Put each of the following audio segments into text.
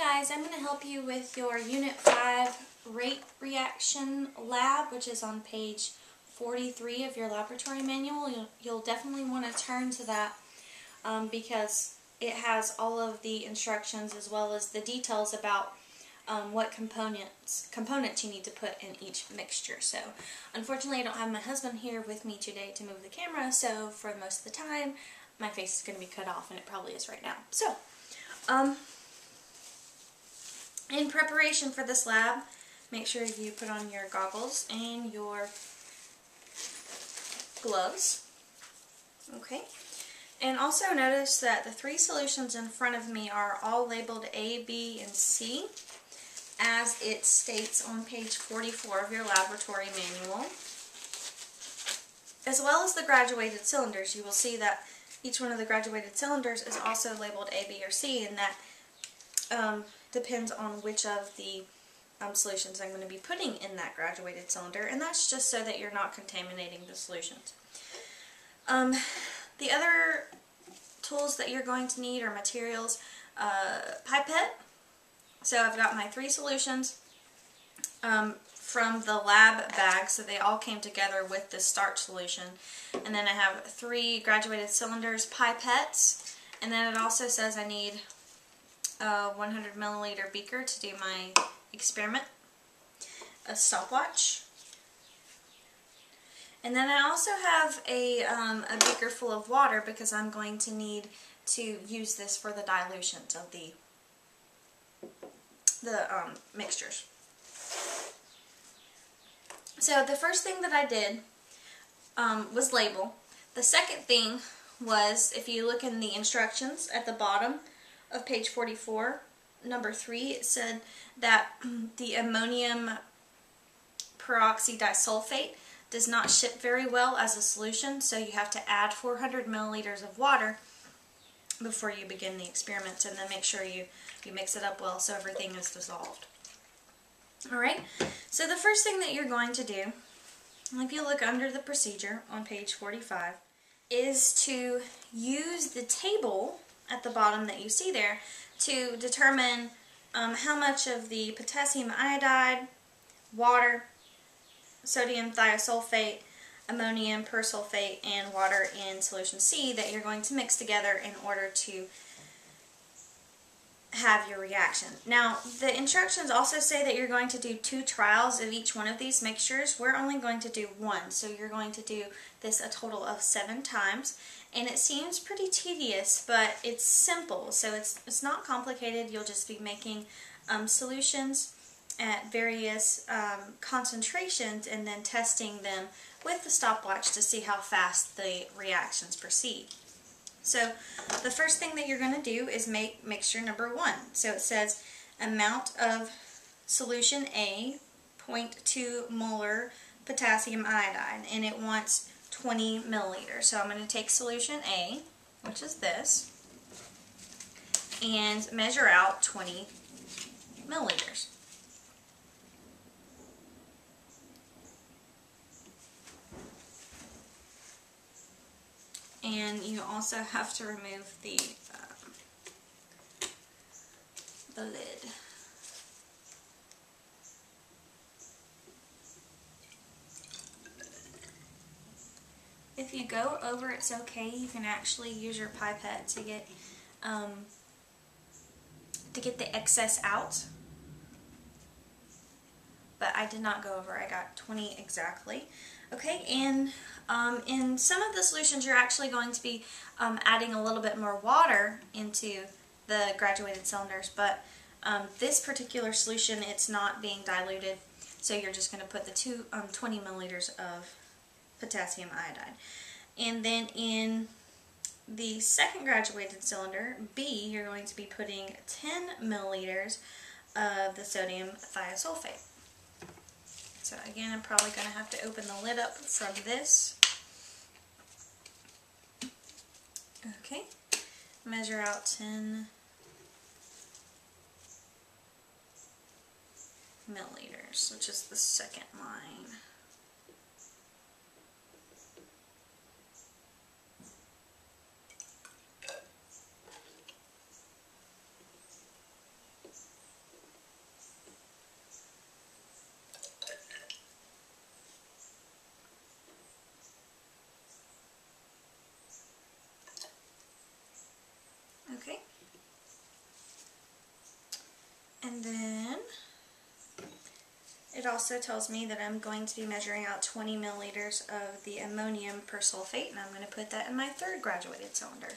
Hi guys, I'm going to help you with your Unit 5 rate reaction lab, which is on page 43 of your laboratory manual. You'll definitely want to turn to that because it has all of the instructions as well as the details about what components you need to put in each mixture. So unfortunately I don't have my husband here with me today to move the camera, so for most of the time my face is going to be cut off, and it probably is right now. So in preparation for this lab, make sure you put on your goggles and your gloves. Okay. And also notice that the three solutions in front of me are all labeled A, B, and C, as it states on page 44 of your laboratory manual. As well as the graduated cylinders, you will see that each one of the graduated cylinders is also labeled A, B, or C, and that depends on which of the solutions I'm going to be putting in that graduated cylinder, and that's just so that you're not contaminating the solutions. The other tools that you're going to need are materials, pipette. So I've got my three solutions from the lab bag, so they all came together with this starch solution. And then I have three graduated cylinders, pipettes, and then it also says I need a 100 milliliter beaker to do my experiment, a stopwatch, and then I also have a beaker full of water because I'm going to need to use this for the dilutions of the mixtures. So the first thing that I did was label. The second thing was, if you look in the instructions at the bottom of page 44, number 3, it said that the ammonium peroxydisulfate does not ship very well as a solution, so you have to add 400 milliliters of water before you begin the experiments, and then make sure you mix it up well so everything is dissolved. Alright, so the first thing that you're going to do, if you look under the procedure on page 45, is to use the table at the bottom that you see there to determine how much of the potassium iodide, water, sodium thiosulfate, ammonium persulfate, and water in solution C that you're going to mix together in order to have your reaction. Now, the instructions also say that you're going to do 2 trials of each one of these mixtures. We're only going to do 1, so you're going to do this a total of 7 times. And it seems pretty tedious, but it's simple, so it's not complicated. You'll just be making solutions at various concentrations and then testing them with the stopwatch to see how fast the reactions proceed. So the first thing that you're going to do is make mixture number 1. So it says amount of solution A, 0.2 molar potassium iodide, and it wants 20 milliliters. So I'm going to take solution A, which is this, and measure out 20 milliliters. And you also have to remove the lid. If you go over, it's okay. You can actually use your pipette to get the excess out. But I did not go over. I got 20 exactly. Okay, and in some of the solutions you're actually going to be adding a little bit more water into the graduated cylinders, but this particular solution, it's not being diluted, so you're just going to put the 20 milliliters of potassium iodide. And then in the second graduated cylinder, B, you're going to be putting 10 milliliters of the sodium thiosulfate. So again, I'm probably going to have to open the lid up from this. Okay, measure out 10 milliliters, which is the second line. And then it also tells me that I'm going to be measuring out 20 milliliters of the ammonium persulfate, and I'm going to put that in my third graduated cylinder.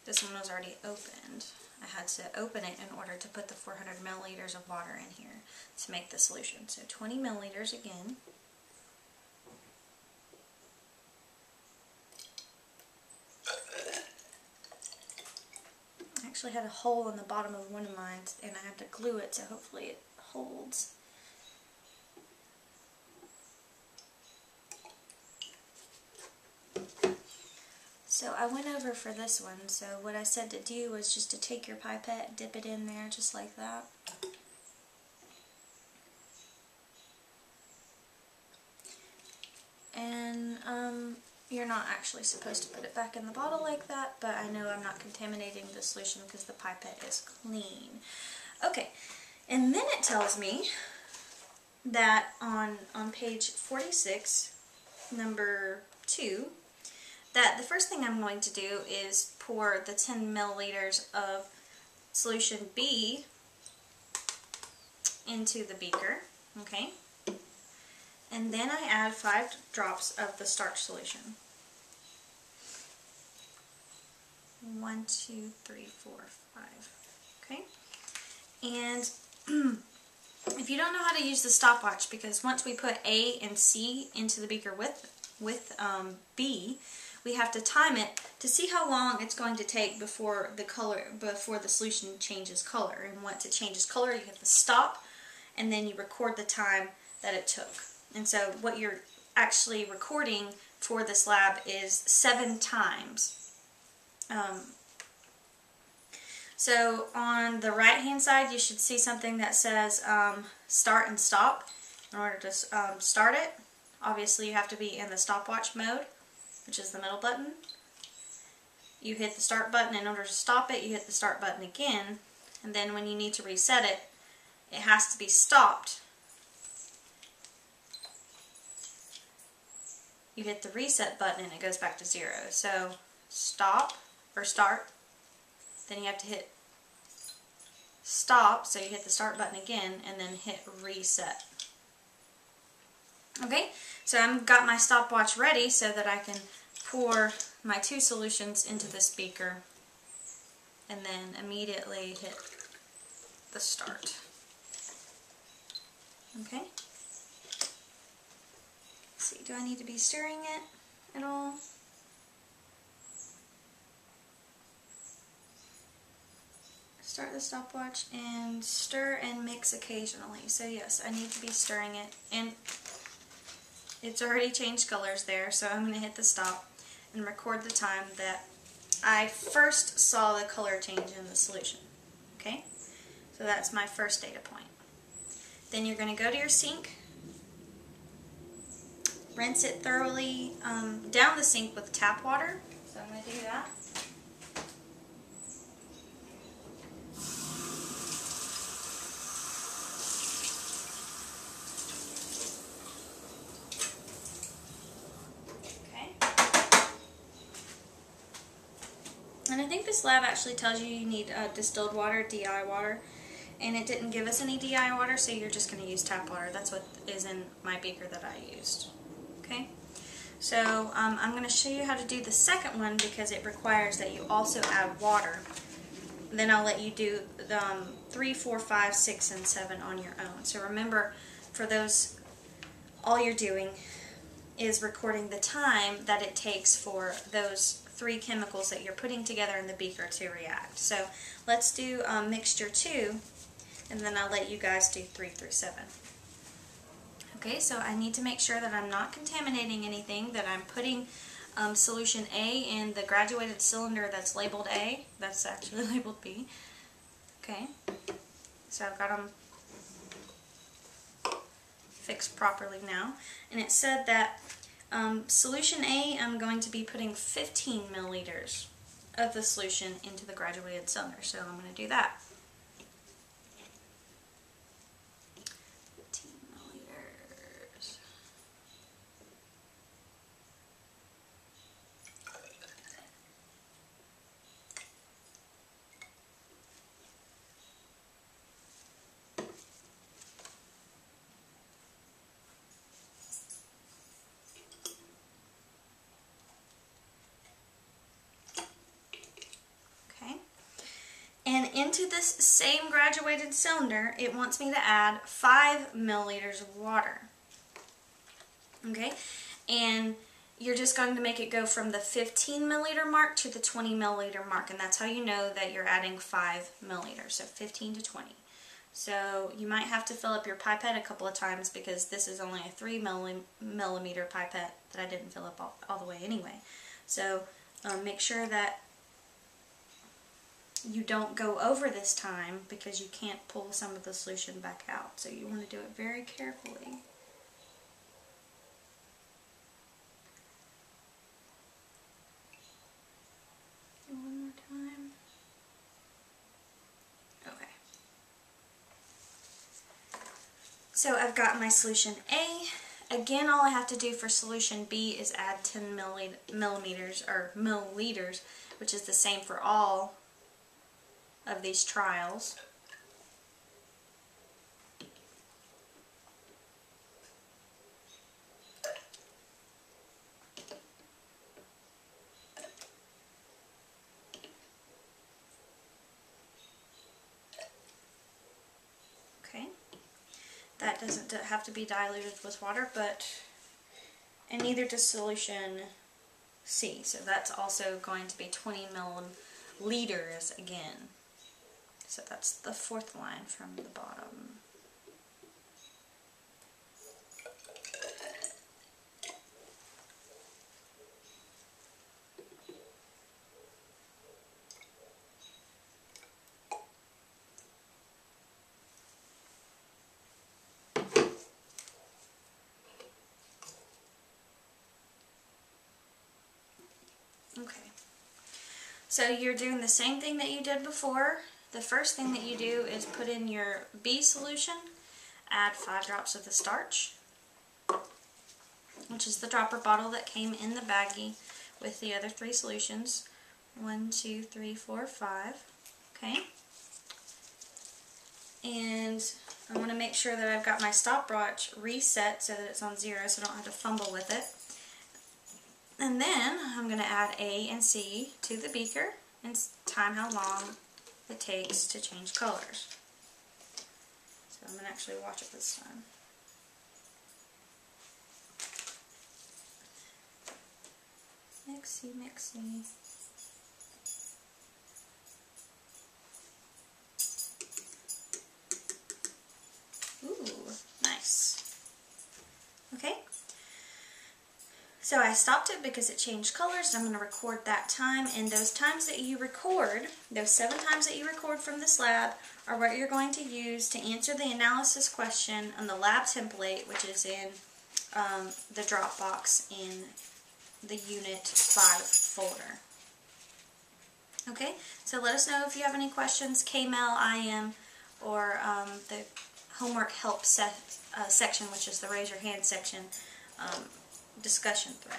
This one was already opened. I had to open it in order to put the 400 milliliters of water in here to make the solution. So 20 milliliters again. I actually had a hole in the bottom of one of mine, and I had to glue it, so hopefully it holds. So I went over for this one, so what I said to do was just to take your pipette, dip it in there just like that. And you're not actually supposed to put it back in the bottle like that, but I know I'm not contaminating the solution because the pipette is clean. Okay, and then it tells me that on page 46, number 2, that the first thing I'm going to do is pour the 10 milliliters of solution B into the beaker, okay? And then I add 5 drops of the starch solution. 1, 2, 3, 4, 5, okay? And if you don't know how to use the stopwatch, because once we put A and C into the beaker with B, we have to time it to see how long it's going to take before the solution changes color. And once it changes color, you have to stop, and then you record the time that it took. And so what you're actually recording for this lab is 7 times. So on the right hand side, you should see something that says start and stop. In order to start it, obviously you have to be in the stopwatch mode, which is the middle button. You hit the start button. In order to stop it, you hit the start button again, and then when you need to reset it, it has to be stopped. You hit the reset button and it goes back to 0. So stop or start, then you have to hit stop, so you hit the start button again and then hit reset. Okay, so I've got my stopwatch ready so that I can pour my 2 solutions into this beaker and then immediately hit the start. Okay. Let's see, do I need to be stirring it at all? Start the stopwatch and stir and mix occasionally. So yes, I need to be stirring it, and it's already changed colors there, so I'm going to hit the stop and record the time that I first saw the color change in the solution. Okay, so that's my first data point. Then you're going to go to your sink, rinse it thoroughly down the sink with tap water. So I'm going to do that. And I think this lab actually tells you need distilled water, DI water, and it didn't give us any DI water, so you're just going to use tap water. That's what is in my beaker that I used. Okay, so I'm going to show you how to do the second one because it requires that you also add water. Then I'll let you do 3, 4, 5, 6, and 7 on your own. So remember, for those, all you're doing is recording the time that it takes for those 3 chemicals that you're putting together in the beaker to react. So let's do mixture 2, and then I'll let you guys do 3 through 7. Okay, so I need to make sure that I'm not contaminating anything, that I'm putting solution A in the graduated cylinder that's labeled A. That's actually labeled B. Okay, so I've got them fixed properly now. And it said that solution A, I'm going to be putting 15 milliliters of the solution into the graduated cylinder. So I'm going to do that. 15 milliliters. into this same graduated cylinder, it wants me to add 5 milliliters of water. Okay, and you're just going to make it go from the 15 milliliter mark to the 20 milliliter mark, and that's how you know that you're adding 5 milliliters, so 15 to 20. So you might have to fill up your pipette a couple of times because this is only a 3 millimeter pipette that I didn't fill up all the way anyway. So make sure that you don't go over this time because you can't pull some of the solution back out. So you want to do it very carefully. One more time. Okay. So I've got my solution A. Again, all I have to do for solution B is add 10 milliliters, which is the same for all of these trials. Okay, that doesn't have to be diluted with water, and neither does solution C, so that's also going to be 20 milliliters again. So that's the fourth line from the bottom. Okay, so you're doing the same thing that you did before. The first thing that you do is put in your B solution, add 5 drops of the starch, which is the dropper bottle that came in the baggie with the other 3 solutions. 1, 2, 3, 4, 5. Okay, and I want to make sure that I've got my stopwatch reset so that it's on 0 so I don't have to fumble with it. And then I'm going to add A and C to the beaker and time how long it takes to change colors. So I'm going to actually watch it this time. Mixy, mixy. Ooh, nice. Okay. So I stopped it because it changed colors, and I'm going to record that time, and those times that you record, those 7 times that you record from this lab, are what you're going to use to answer the analysis question on the lab template, which is in the Dropbox in the Unit 5 folder. Okay, so let us know if you have any questions, KMail, IM, or the homework help section, which is the raise your hand section, discussion thread.